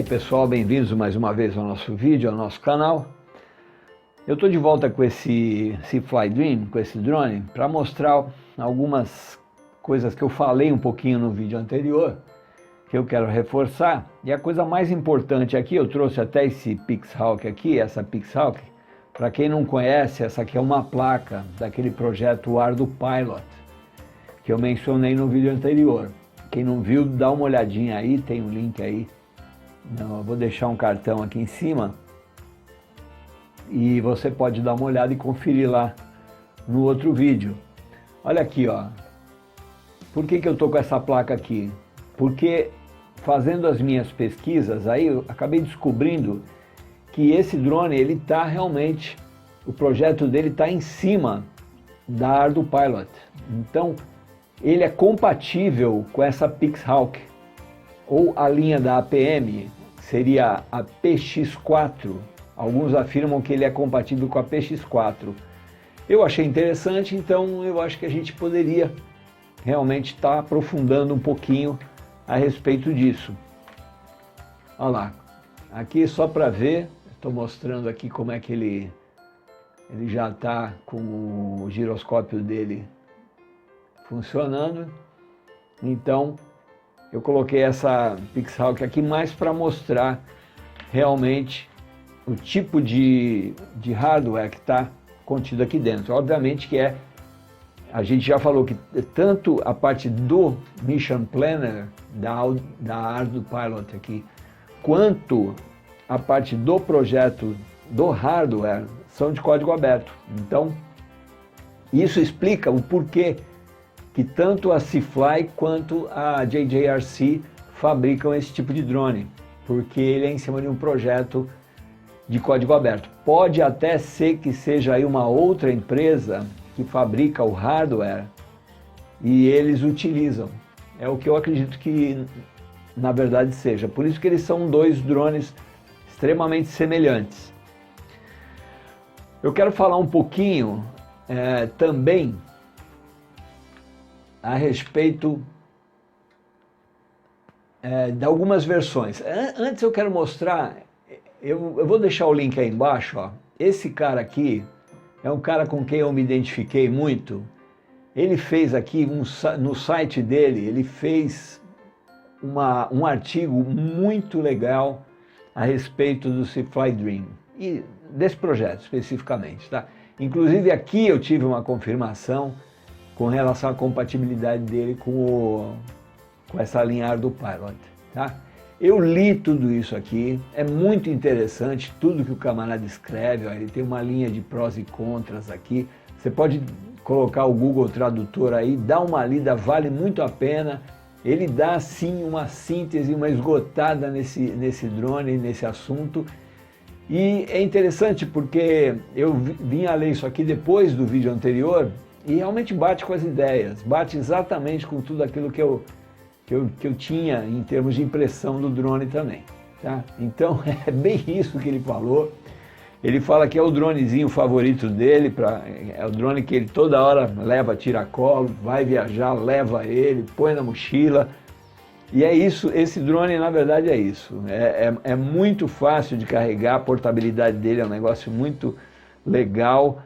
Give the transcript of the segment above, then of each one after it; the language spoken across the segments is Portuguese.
pessoal, bem-vindos mais uma vez ao nosso vídeo, ao nosso canal. Eu estou de volta com esse Fly Dream, com esse drone, para mostrar algumas coisas que eu falei um pouquinho no vídeo anterior, que eu quero reforçar. E a coisa mais importante aqui, eu trouxe até esse Pixhawk aqui, essa Pixhawk. Para quem não conhece, essa aqui é uma placa daquele projeto Arduino Pilot, que eu mencionei no vídeo anterior. Quem não viu, dá uma olhadinha aí, tem um link aí. Não, eu vou deixar um cartão aqui em cima e você pode dar uma olhada e conferir lá no outro vídeo. Olha aqui, ó. Por que eu tô com essa placa aqui? Porque fazendo as minhas pesquisas aí, eu acabei descobrindo que esse drone, ele tá realmente, o projeto dele tá em cima da Arduino Pilot. Então, ele é compatível com essa Pixhawk, ou a linha da APM, seria a PX4. Alguns afirmam que ele é compatível com a PX4. Eu achei interessante, então eu acho que a gente poderia realmente estar aprofundando um pouquinho a respeito disso. Olha lá, aqui só para ver, estou mostrando aqui como é que ele já está com o giroscópio dele funcionando. Então, eu coloquei essa Pixhawk aqui mais para mostrar realmente o tipo de hardware que está contido aqui dentro. Obviamente que a gente já falou que tanto a parte do Mission Planner da Arduino Pilot aqui, quanto a parte do projeto do hardware são de código aberto. Então, isso explica o porquê que tanto a Seafly quanto a JJRC fabricam esse tipo de drone, porque ele é em cima de um projeto de código aberto. Pode até ser que seja aí uma outra empresa que fabrica o hardware e eles utilizam. É o que eu acredito que na verdade seja. Por isso que eles são dois drones extremamente semelhantes. Eu quero falar um pouquinho também a respeito de algumas versões. Antes eu quero mostrar, eu vou deixar o link aí embaixo, ó. Esse cara aqui é um cara com quem eu me identifiquei muito. Ele fez aqui, no site dele, ele fez um artigo muito legal a respeito do Fly Dream, e desse projeto especificamente, tá? Inclusive aqui eu tive uma confirmação com relação à compatibilidade dele com essa linha Arduino Pilot, tá? Eu li tudo isso aqui, é muito interessante tudo que o camarada escreve, ó, ele tem uma linha de prós e contras aqui, você pode colocar o Google Tradutor aí, dá uma lida, vale muito a pena, ele dá sim uma síntese, uma esgotada nesse drone, nesse assunto, e é interessante porque eu vim a ler isso aqui depois do vídeo anterior, e realmente bate com as ideias, bate exatamente com tudo aquilo que eu tinha em termos de impressão do drone também, tá? Então é bem isso que ele falou. Ele fala que é o dronezinho favorito dele, é o drone que ele toda hora leva tiracolo, vai viajar, leva ele, põe na mochila. E é isso, esse drone na verdade é isso. É muito fácil de carregar, a portabilidade dele é um negócio muito legal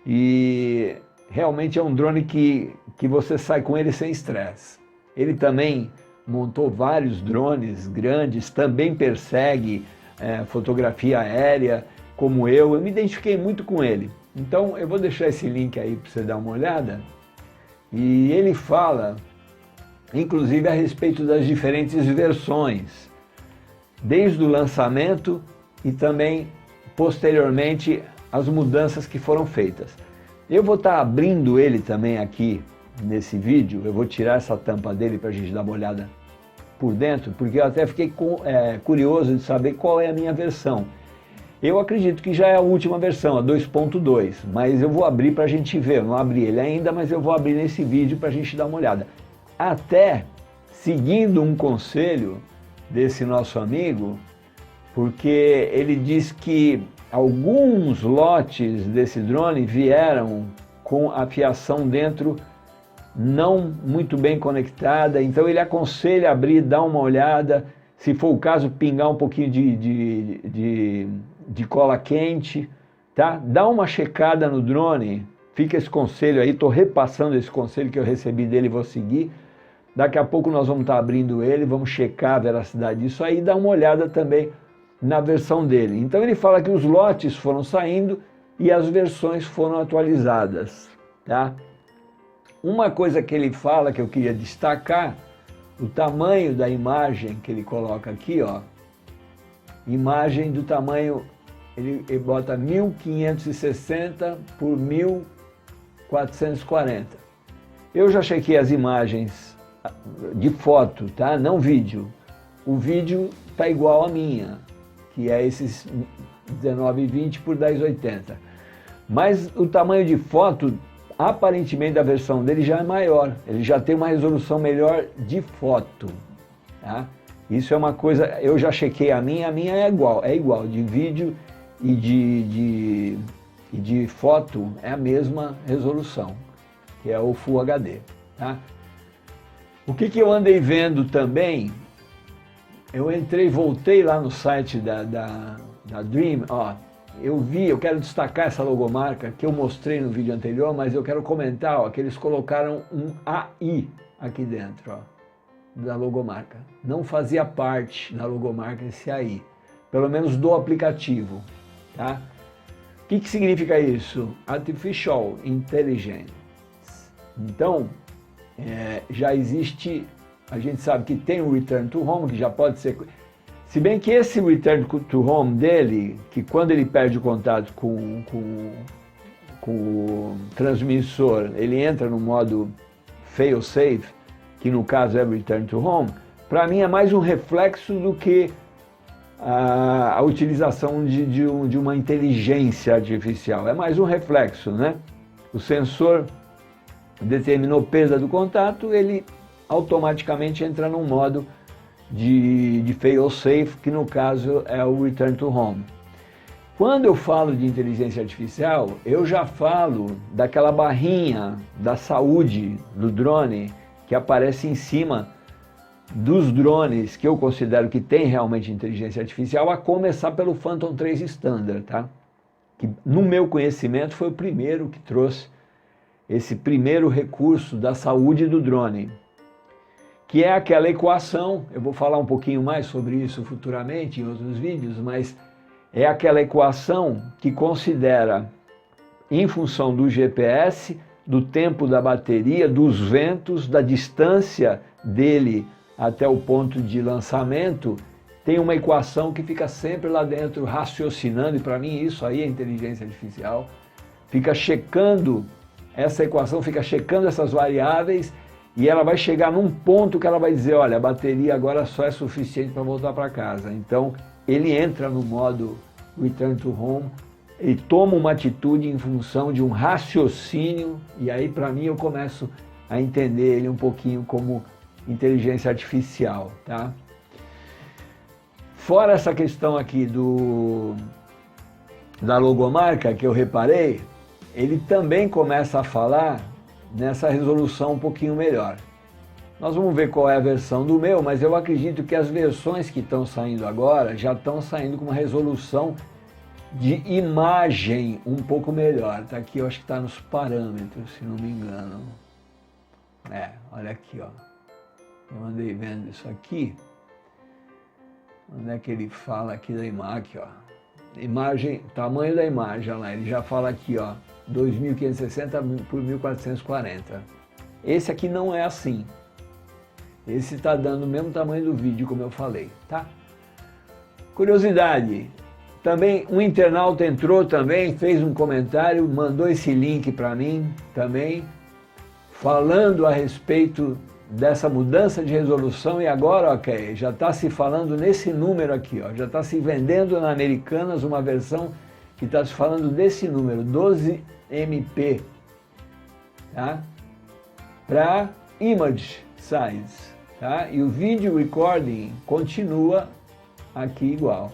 e realmente é um drone que você sai com ele sem estresse. Ele também montou vários drones grandes, também persegue fotografia aérea, como eu me identifiquei muito com ele. Então eu vou deixar esse link aí para você dar uma olhada. E ele fala, inclusive, a respeito das diferentes versões, desde o lançamento e também, posteriormente, as mudanças que foram feitas. Eu vou estar abrindo ele também aqui nesse vídeo, eu vou tirar essa tampa dele para a gente dar uma olhada por dentro, porque eu até fiquei curioso de saber qual é a minha versão. Eu acredito que já é a última versão, a 2.2, mas eu vou abrir para a gente ver, eu não abri ele ainda, mas eu vou abrir nesse vídeo para a gente dar uma olhada. Até seguindo um conselho desse nosso amigo, porque ele diz que alguns lotes desse drone vieram com a fiação dentro não muito bem conectada, então ele aconselha abrir, dar uma olhada, se for o caso, pingar um pouquinho de cola quente, tá? Dá uma checada no drone, fica esse conselho aí, estou repassando esse conselho que eu recebi dele e vou seguir. Daqui a pouco nós vamos estar abrindo ele, vamos checar a veracidade disso aí e dar uma olhada também na versão dele. Então ele fala que os lotes foram saindo e as versões foram atualizadas, tá? Uma coisa que ele fala que eu queria destacar, o tamanho da imagem que ele coloca aqui, ó, imagem do tamanho, ele bota 1560 por 1440. Eu já chequei as imagens de foto, tá? Não vídeo. O vídeo tá igual a minha, que é esses 1920 por 1080. Mas o tamanho de foto, aparentemente a versão dele já é maior, ele já tem uma resolução melhor de foto, tá? Isso é uma coisa, eu já chequei a minha é igual, de vídeo e de foto é a mesma resolução, que é o Full HD, tá? O que eu andei vendo também, eu voltei lá no site da Dream, ó, eu quero destacar essa logomarca que eu mostrei no vídeo anterior, mas eu quero comentar, ó, que eles colocaram um AI aqui dentro, ó, da logomarca. Não fazia parte da logomarca esse AI, pelo menos do aplicativo, tá? O que significa isso? Artificial Intelligence. Então, já existe, a gente sabe que tem o Return to Home, que já pode ser... Se bem que esse Return to Home dele, que quando ele perde o contato com o transmissor, ele entra no modo fail-safe, que no caso é Return to Home, para mim é mais um reflexo do que a utilização de uma inteligência artificial. É mais um reflexo, né? O sensor determinou perda do contato, ele automaticamente entra num modo de fail-safe, que no caso é o Return to Home. Quando eu falo de inteligência artificial, eu já falo daquela barrinha da saúde do drone que aparece em cima dos drones que eu considero que tem realmente inteligência artificial, a começar pelo Phantom 3 Standard, tá? Que no meu conhecimento foi o primeiro que trouxe esse primeiro recurso da saúde do drone, que é aquela equação, eu vou falar um pouquinho mais sobre isso futuramente em outros vídeos, mas é aquela equação que considera, em função do GPS, do tempo da bateria, dos ventos, da distância dele até o ponto de lançamento, tem uma equação que fica sempre lá dentro raciocinando, e para mim isso aí é inteligência artificial, fica checando essa equação, fica checando essas variáveis, e ela vai chegar num ponto que ela vai dizer, olha, a bateria agora só é suficiente para voltar para casa. Então, ele entra no modo Return to Home e toma uma atitude em função de um raciocínio, e aí, para mim, eu começo a entender ele um pouquinho como inteligência artificial, tá? Fora essa questão aqui da logomarca, que eu reparei, ele também começa a falar nessa resolução um pouquinho melhor. Nós vamos ver qual é a versão do meu, mas eu acredito que as versões que estão saindo agora já estão saindo com uma resolução de imagem um pouco melhor. Tá aqui, eu acho que está nos parâmetros, se não me engano. Olha aqui, ó. Eu andei vendo isso aqui. Onde é que ele fala aqui da imagem? Aqui, ó. Imagem, tamanho da imagem, olha lá, ele já fala aqui, ó. 2560 por 1440. Esse aqui não é assim. Esse está dando o mesmo tamanho do vídeo, como eu falei, tá? Curiosidade, também um internauta entrou também, fez um comentário, mandou esse link para mim também, falando a respeito dessa mudança de resolução, e agora, ok, já está se falando nesse número aqui, ó, já está se vendendo na Americanas uma versão que está se falando desse número, 12MP, tá? Para image size, tá? E o video recording continua aqui igual,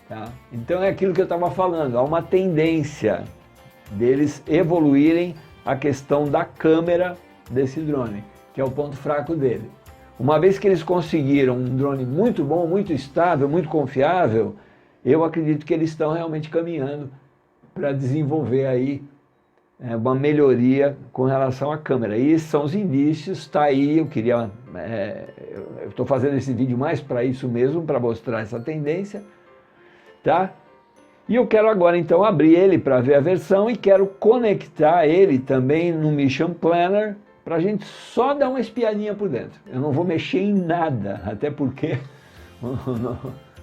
tá? Então é aquilo que eu estava falando, há uma tendência deles evoluírem a questão da câmera desse drone, que é o ponto fraco dele. Uma vez que eles conseguiram um drone muito bom, muito estável, muito confiável, eu acredito que eles estão realmente caminhando para desenvolver aí uma melhoria com relação à câmera. E esses são os indícios, está aí, eu estou fazendo esse vídeo mais para isso mesmo, para mostrar essa tendência, tá? E eu quero agora então abrir ele para ver a versão e quero conectar ele também no Mission Planner para a gente só dar uma espiadinha por dentro. Eu não vou mexer em nada, até porque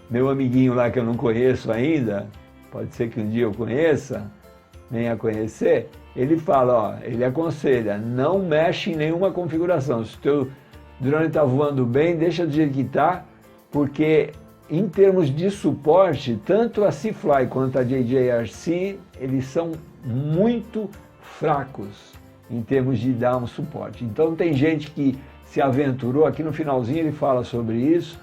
meu amiguinho lá que eu não conheço ainda, pode ser que um dia eu conheça, venha conhecer, ele fala, ó, ele aconselha, não mexe em nenhuma configuração. Se o teu drone está voando bem, deixa do jeito que está, porque em termos de suporte, tanto a Seafly quanto a JJRC, eles são muito fracos em termos de dar um suporte. Então tem gente que se aventurou, aqui no finalzinho ele fala sobre isso,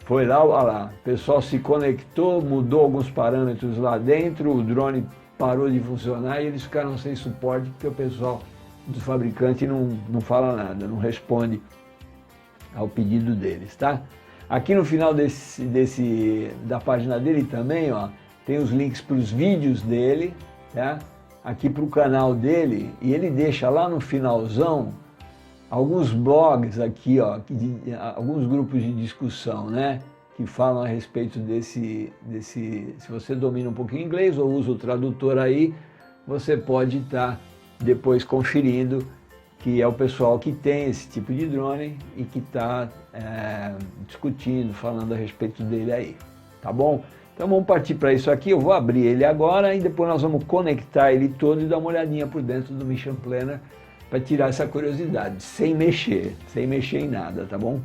foi lá, olha lá, o pessoal se conectou, mudou alguns parâmetros lá dentro, o drone parou de funcionar e eles ficaram sem suporte porque o pessoal do fabricante não fala nada, não responde ao pedido deles, tá? Aqui no final da página dele também, ó, tem os links para os vídeos dele, tá? Aqui para o canal dele, e ele deixa lá no finalzão alguns blogs aqui, ó, alguns grupos de discussão, né? Que falam a respeito se você domina um pouquinho inglês ou usa o tradutor aí, você pode estar depois conferindo que é o pessoal que tem esse tipo de drone e que está discutindo, falando a respeito dele aí, tá bom? Então vamos partir para isso aqui, eu vou abrir ele agora e depois nós vamos conectar ele todo e dar uma olhadinha por dentro do Mission Planner para tirar essa curiosidade, sem mexer em nada, tá bom?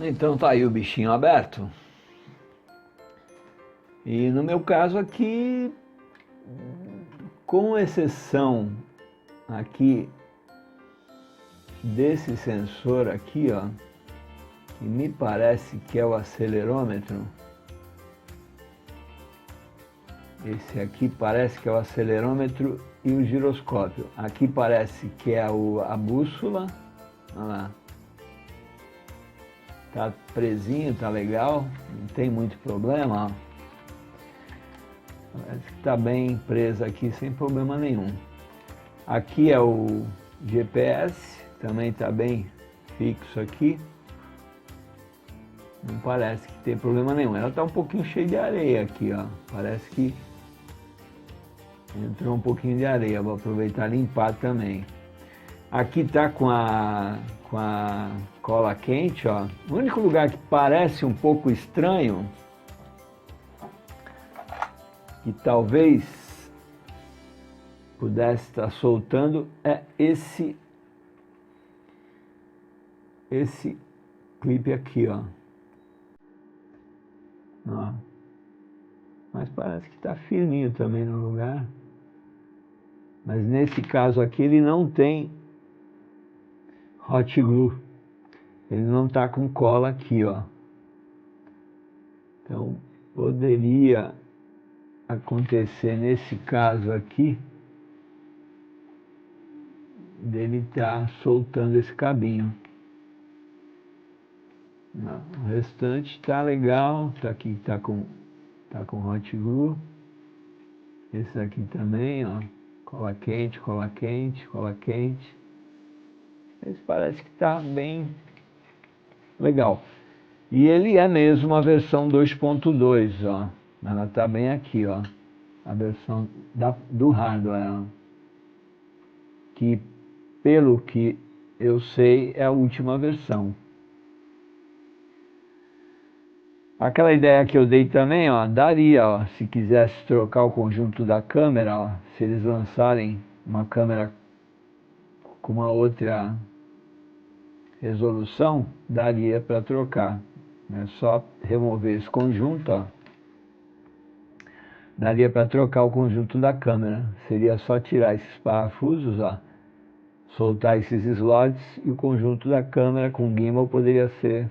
Então tá aí o bichinho aberto. E no meu caso aqui, com exceção aqui desse sensor aqui, ó, que me parece que é o acelerômetro. Esse aqui parece que é o acelerômetro e o giroscópio. Aqui parece que é a bússola. Olha lá. Tá presinho, tá legal, não tem muito problema, ó. Parece que tá bem presa aqui sem problema nenhum. Aqui é o GPS, também tá bem fixo aqui. Não parece que tem problema nenhum. Ela tá um pouquinho cheia de areia aqui, ó. Parece que entrou um pouquinho de areia, vou aproveitar e limpar também. Aqui tá com a cola quente, ó. O único lugar que parece um pouco estranho, que talvez pudesse estar soltando, é esse clipe aqui, ó. Ó. Mas parece que está firminho também no lugar. Mas nesse caso aqui ele não tem hot glue. Ele não está com cola aqui, ó. Então poderia acontecer nesse caso aqui dele estar soltando esse cabinho. Não, o restante tá legal, tá aqui, tá com hot glue. Esse aqui também, ó, cola quente, cola quente, cola quente. Esse parece que tá bem legal. E ele é mesmo a versão 2.2, ó. Ela tá bem aqui, ó. A versão do hardware, ó. Que, pelo que eu sei, é a última versão. Aquela ideia que eu dei também, ó, daria, ó, se quisesse trocar o conjunto da câmera, ó, se eles lançarem uma câmera com uma outra resolução, daria para trocar. É só remover esse conjunto, ó. Daria para trocar o conjunto da câmera. Seria só tirar esses parafusos, ó, soltar esses slots e o conjunto da câmera com gimbal poderia ser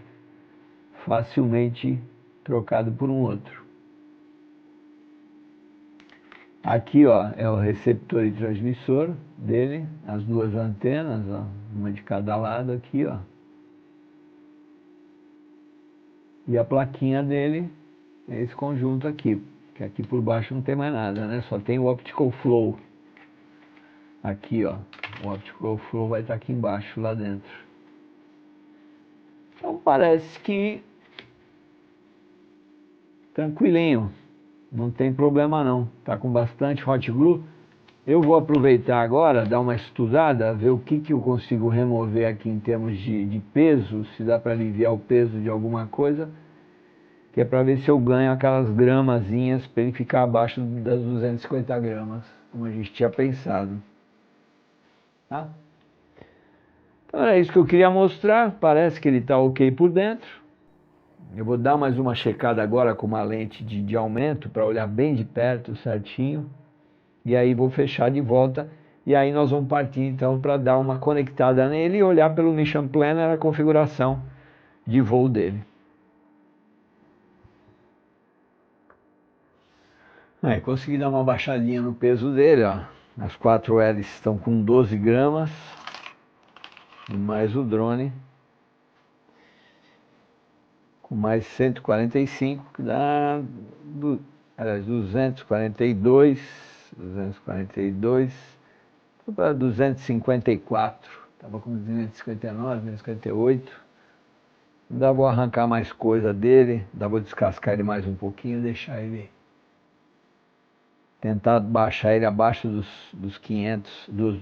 facilmente trocado por um outro. Aqui, ó, é o receptor e transmissor dele, as duas antenas, ó, uma de cada lado aqui, ó. E a plaquinha dele é esse conjunto aqui, que aqui por baixo não tem mais nada, né? Só tem o Optical Flow. Aqui, ó, o Optical Flow vai estar aqui embaixo, lá dentro. Então parece que tranquilinho, não tem problema não, tá com bastante hot glue. Eu vou aproveitar agora, dar uma estudada, ver o que eu consigo remover aqui em termos de peso, se dá para aliviar o peso de alguma coisa, que é para ver se eu ganho aquelas gramazinhas para ele ficar abaixo das 250 gramas, como a gente tinha pensado. Tá? Então é isso que eu queria mostrar, parece que ele está ok por dentro. Eu vou dar mais uma checada agora com uma lente de aumento para olhar bem de perto certinho. E aí vou fechar de volta. E aí nós vamos partir então para dar uma conectada nele e olhar pelo Mission Planner a configuração de voo dele. Aí consegui dar uma baixadinha no peso dele, ó. As 4 hélices estão com 12 gramas. E mais o drone com mais 145, que dá 242 para 254. Estava com 259, 258. Ainda vou arrancar mais coisa dele, ainda vou descascar ele mais um pouquinho, deixar ele, tentar baixar ele abaixo dos 500, dos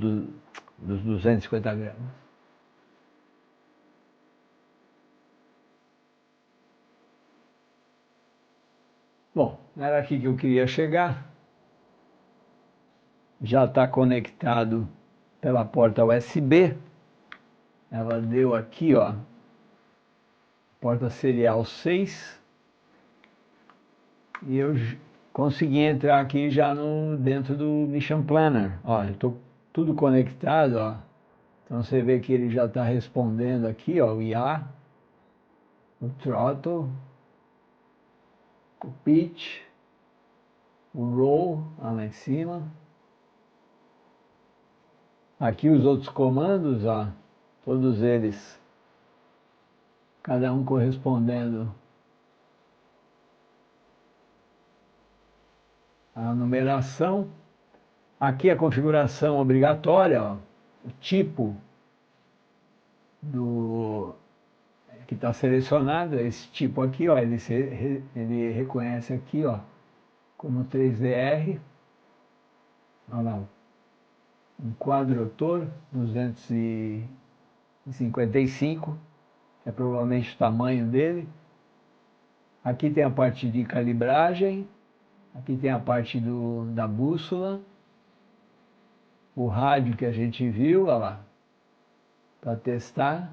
250 gramas. Bom, era aqui que eu queria chegar. Já está conectado pela porta USB. Ela deu aqui, ó, porta serial 6. E eu consegui entrar aqui já dentro do Mission Planner. Ó, eu estou tudo conectado, ó. Então você vê que ele já está respondendo aqui, ó, o IA, o throttle, o pitch, o roll lá em cima. Aqui os outros comandos, ó, todos eles, cada um correspondendo à numeração. Aqui a configuração obrigatória, ó, o tipo que está selecionado, esse tipo aqui, ó, ele reconhece aqui, ó, como 3DR. Olha lá, um quadrotor 255, é provavelmente o tamanho dele. Aqui tem a parte de calibragem, aqui tem a parte da bússola, o rádio que a gente viu, olha lá, para testar.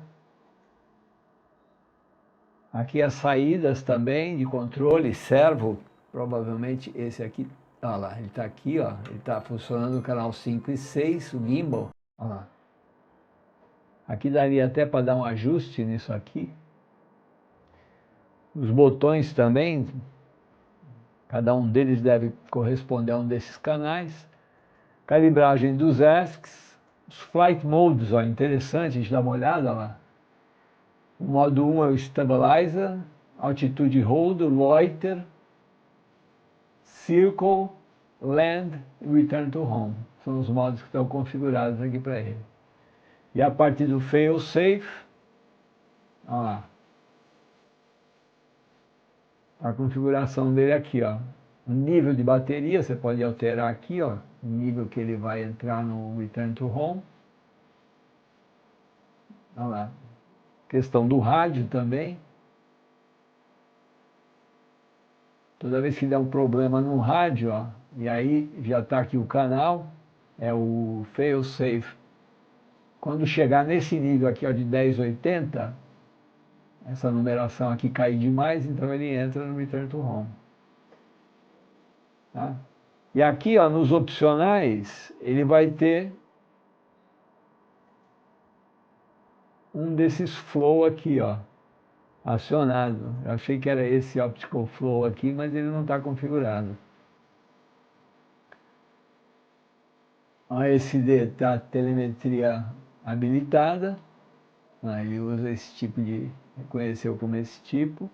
Aqui as saídas também de controle, servo, provavelmente esse aqui, olha lá, ele está aqui, ó, ele está funcionando no canal 5 e 6, o gimbal, olha lá. Aqui daria até para dar um ajuste nisso aqui. Os botões também, cada um deles deve corresponder a um desses canais. Calibragem dos ESCs, Os flight modes, ó, interessante, a gente dá uma olhada lá. O modo 1 é o Stabilizer, Altitude Hold, Loiter, Circle, Land e Return to Home. São os modos que estão configurados aqui para ele. E a parte do Fail Safe, olha lá. A configuração dele aqui, ó. O nível de bateria, você pode alterar aqui, ó. O nível que ele vai entrar no Return to Home. Olha lá. Questão do rádio também. Toda vez que der um problema no rádio, ó, e aí já está aqui o canal, é o Fail Safe. Quando chegar nesse nível aqui, ó, de 1080, essa numeração aqui cai demais, então ele entra no Return to Home. Tá? E aqui, ó, nos opcionais, ele vai ter um desses flow aqui, ó, acionado. Eu achei que era esse Optical Flow aqui, mas ele não está configurado. A SD está telemetria habilitada. Ele usa esse tipo de... reconheceu como esse tipo.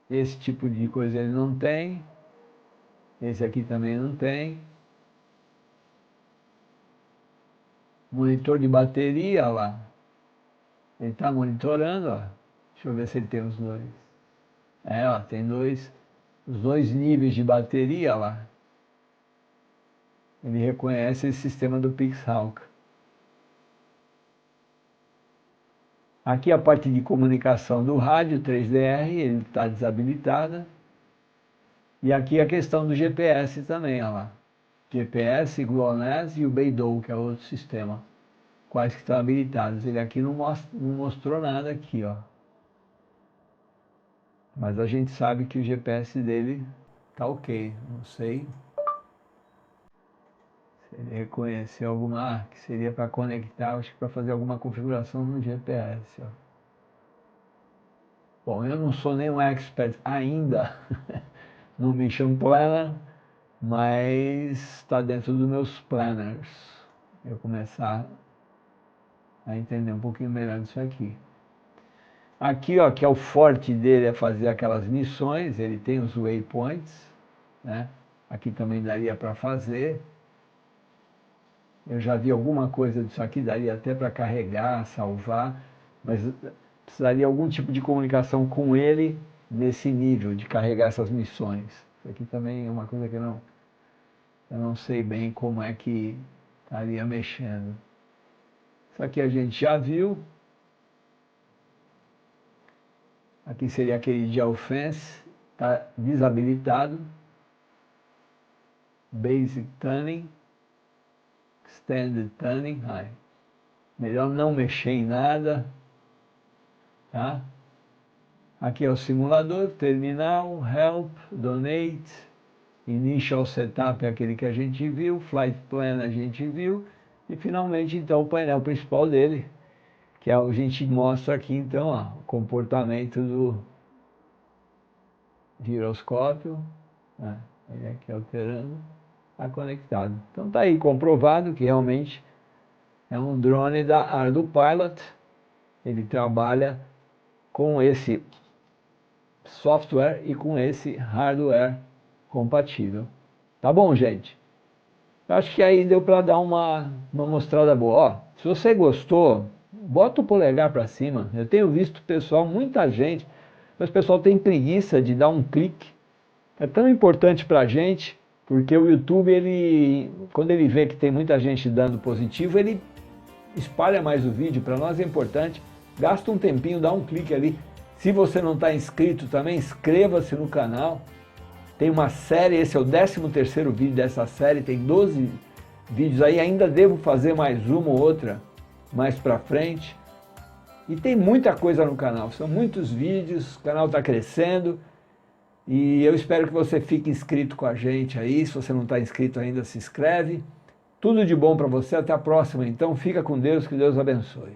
Esse tipo de coisa ele não tem. Esse aqui também não tem. Monitor de bateria, olha lá. Ele está monitorando, ó. Deixa eu ver se ele tem os dois. É, ó, tem os dois níveis de bateria lá. Ele reconhece esse sistema do Pixhawk. Aqui a parte de comunicação do rádio 3DR, ele está desabilitada. E aqui a questão do GPS também, ó lá. GPS, GLONASS e o Beidou, que é outro sistema. Quais que estão habilitados. Ele aqui não mostrou nada aqui, ó. Mas a gente sabe que o GPS dele tá ok. Não sei se ele reconheceu alguma... que seria para conectar, acho que para fazer alguma configuração no GPS, ó. Bom, eu não sou nenhum expert ainda no Mission Planner, mas está dentro dos meus planners. Eu começar a entender um pouquinho melhor disso aqui. Aqui, ó, que é o forte dele, é fazer aquelas missões. Ele tem os waypoints, né? Aqui também daria para fazer. Eu já vi alguma coisa disso aqui, daria até para carregar, salvar, mas precisaria algum tipo de comunicação com ele nesse nível de carregar essas missões. Isso aqui também é uma coisa que eu não sei bem como é que estaria mexendo. Isso aqui a gente já viu. Aqui seria aquele Geofence, está desabilitado. Basic Tuning, Extended Tuning, melhor não mexer em nada, tá? Aqui é o simulador, terminal, help, donate, initial setup é aquele que a gente viu, flight plan a gente viu, e finalmente então o painel principal dele, que é a gente mostra aqui então, ó, o comportamento do giroscópio, né? Ele aqui alterando, está conectado. Então está aí comprovado que realmente é um drone da ArduPilot. Ele trabalha com esse software e com esse hardware compatível. Tá bom, gente? Acho que aí deu para dar uma mostrada boa. Ó, se você gostou, bota o polegar para cima. Eu tenho visto pessoal, muita gente, mas o pessoal tem preguiça de dar um clique. É tão importante para a gente, porque o YouTube, quando ele vê que tem muita gente dando positivo, ele espalha mais o vídeo. Para nós é importante. Gasta um tempinho, dá um clique ali. Se você não está inscrito também, inscreva-se no canal. Tem uma série, esse é o 13º vídeo dessa série, tem 12 vídeos aí, ainda devo fazer mais uma ou outra mais para frente. E tem muita coisa no canal, são muitos vídeos, o canal está crescendo. E eu espero que você fique inscrito com a gente aí. Se você não está inscrito ainda, se inscreve. Tudo de bom para você. Até a próxima. Então, fica com Deus. Que Deus abençoe.